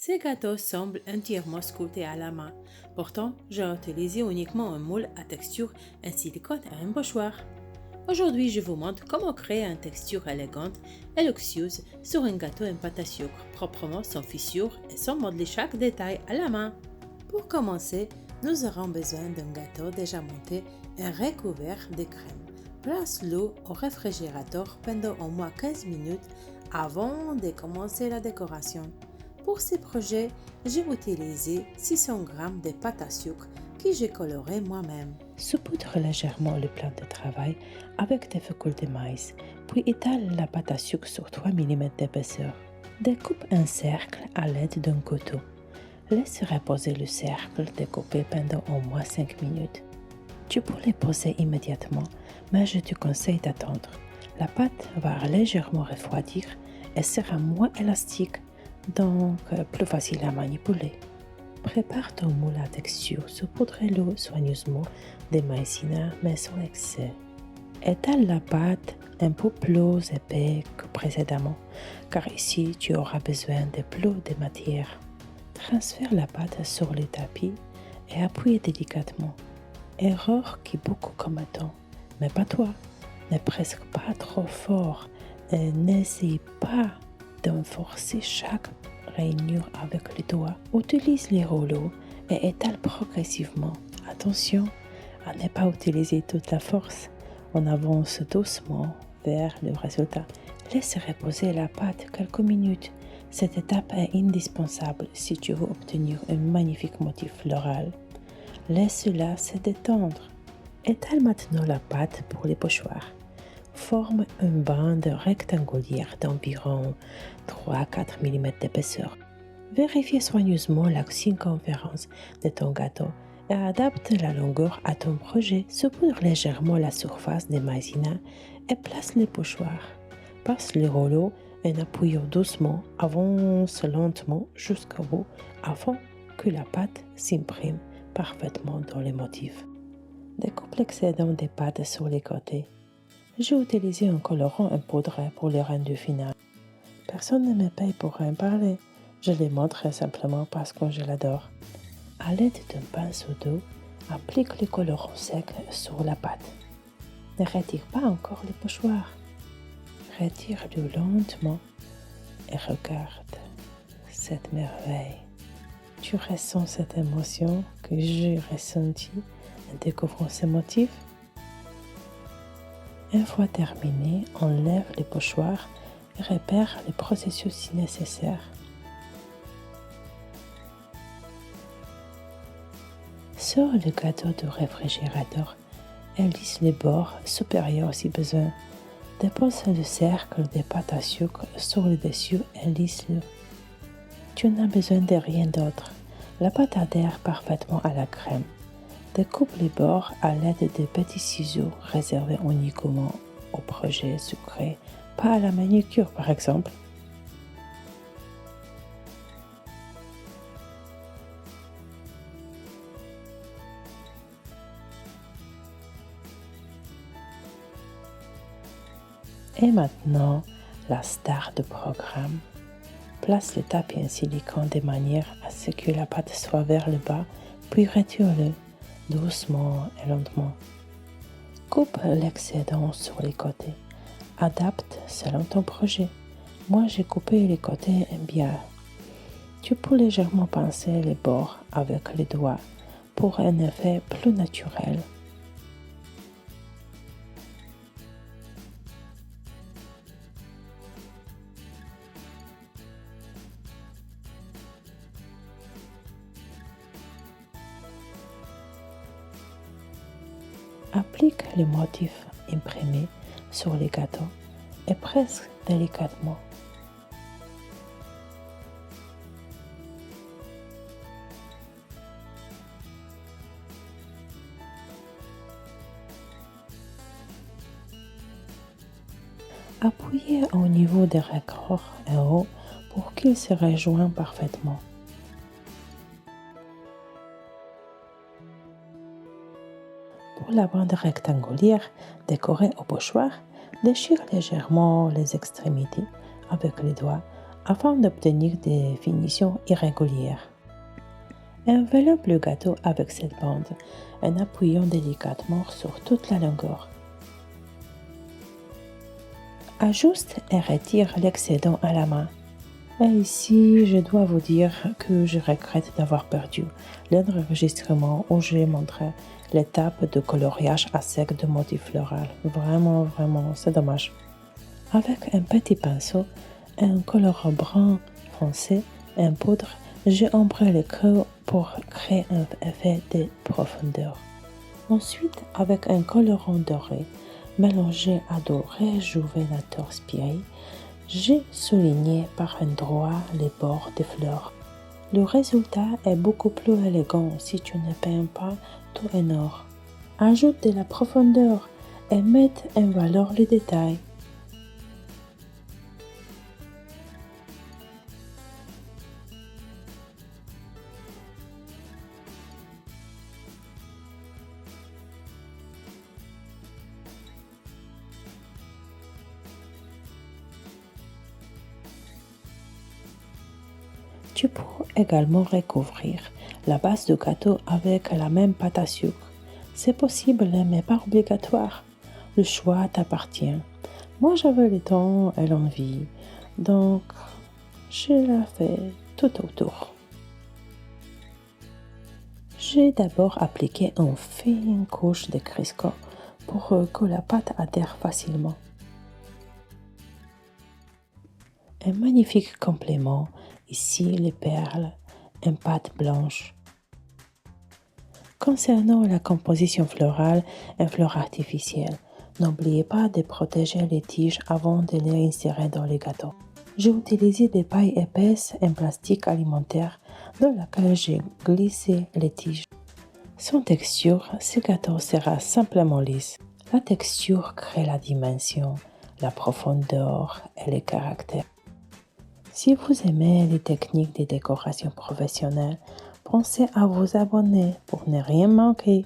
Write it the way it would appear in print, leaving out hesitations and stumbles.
Ces gâteaux semblent entièrement sculptés à la main. Pourtant, j'ai utilisé uniquement un moule à texture, un silicone et un pochoir. Aujourd'hui, je vous montre comment créer une texture élégante et luxueuse sur un gâteau en pâte à sucre, proprement sans fissures et sans modeler chaque détail à la main. Pour commencer, nous aurons besoin d'un gâteau déjà monté et recouvert de crème. Place-le au réfrigérateur pendant au moins 15 minutes avant de commencer la décoration. Pour ce projet, j'ai utilisé 600 g de pâte à sucre que j'ai colorée moi-même. Saupoudre légèrement le plan de travail avec des fécules de maïs, puis étale la pâte à sucre sur 3 mm d'épaisseur. Découpe un cercle à l'aide d'un couteau. Laisse reposer le cercle découpé pendant au moins 5 minutes. Tu peux le poser immédiatement, mais je te conseille d'attendre. La pâte va légèrement refroidir et sera moins élastique, donc plus facile à manipuler. Prépare ton moule à texture, saupoudre-le soigneusement de maïzena mais sans excès. Étale la pâte un peu plus épais que précédemment, car ici tu auras besoin de plus de matière. Transfère la pâte sur le tapis et appuie délicatement. Erreur qui beaucoup commettent, mais pas toi. Ne presque pas trop fort et n'essaye pas d'enforcer chaque rainure avec les doigts. Utilise les rouleaux et étale progressivement. Attention à ne pas utiliser toute la force. On avance doucement vers le résultat. Laisse reposer la pâte quelques minutes. Cette étape est indispensable si tu veux obtenir un magnifique motif floral. Laisse-la se détendre. Étale maintenant la pâte pour les pochoirs. Forme une bande rectangulaire d'environ 3-4 mm d'épaisseur. Vérifie soigneusement la circonférence de ton gâteau et adapte la longueur à ton projet. Saupoudre légèrement la surface de maïzena et place les pochoirs. Passe le rouleau en appuyant doucement, avance lentement jusqu'au bout afin que la pâte s'imprime parfaitement dans les motifs. Découpe l'excédent des pâtes sur les côtés. J'ai utilisé un colorant en poudre pour le rendu final. Personne ne me paye pour en parler. Je les montre simplement parce que je l'adore. À l'aide d'un pinceau d'eau, applique le colorant sec sur la pâte. Ne retire pas encore les pochoirs. Retire-le lentement et regarde cette merveille. Tu ressens cette émotion que j'ai ressentie en découvrant ces motifs? Une fois terminé, enlève les pochoirs et répare les processus si nécessaire. Sors le gâteau du réfrigérateur et lisse les bords supérieurs si besoin. Dépose le cercle de pâte à sucre sur le dessus et lisse-le. Tu n'as besoin de rien d'autre. La pâte adhère parfaitement à la crème. Découpe les bords à l'aide de petits ciseaux réservés uniquement au projet sucré, pas à la manucure par exemple. Et maintenant, la star du programme. Place le tapis en silicone de manière à ce que la pâte soit vers le bas, puis retire-le doucement et lentement. Coupe l'excédent sur les côtés. Adapte selon ton projet. Moi, j'ai coupé les côtés en biais. Tu peux légèrement pincer les bords avec les doigts pour un effet plus naturel. Applique le motif imprimé sur les gâteaux et presse délicatement. Appuyez au niveau des raccords en haut pour qu'ils se rejoignent parfaitement. Pour la bande rectangulaire décorée au pochoir, déchire légèrement les extrémités avec les doigts afin d'obtenir des finitions irrégulières. Enveloppe le gâteau avec cette bande en appuyant délicatement sur toute la longueur. Ajuste et retire l'excédent à la main. Et ici, je dois vous dire que je regrette d'avoir perdu l'enregistrement où j'ai montré l'étape de coloriage à sec de motif floral. Vraiment, c'est dommage. Avec un petit pinceau, un colorant brun foncé, un poudre, j'ai ombré le creux pour créer un effet de profondeur. Ensuite, avec un colorant doré, mélangé à de réjuvénateurs spirés, j'ai souligné par endroits les bords des fleurs. Le résultat est beaucoup plus élégant si tu ne peins pas tout en or. Ajoute de la profondeur et mets en valeur les détails. Tu peux également recouvrir la base du gâteau avec la même pâte à sucre. C'est possible, mais pas obligatoire. Le choix t'appartient. Moi, j'avais le temps et l'envie, donc je l'ai fait tout autour. J'ai d'abord appliqué une fine couche de Crisco pour que la pâte adhère facilement. Un magnifique complément, ici les perles, en pâte blanche. Concernant la composition florale en fleurs artificielles, n'oubliez pas de protéger les tiges avant de les insérer dans les gâteaux. J'ai utilisé des pailles épaisses en plastique alimentaire dans laquelle j'ai glissé les tiges. Sans texture, ce gâteau sera simplement lisse. La texture crée la dimension, la profondeur et le caractère. Si vous aimez les techniques de décoration professionnelle, pensez à vous abonner pour ne rien manquer.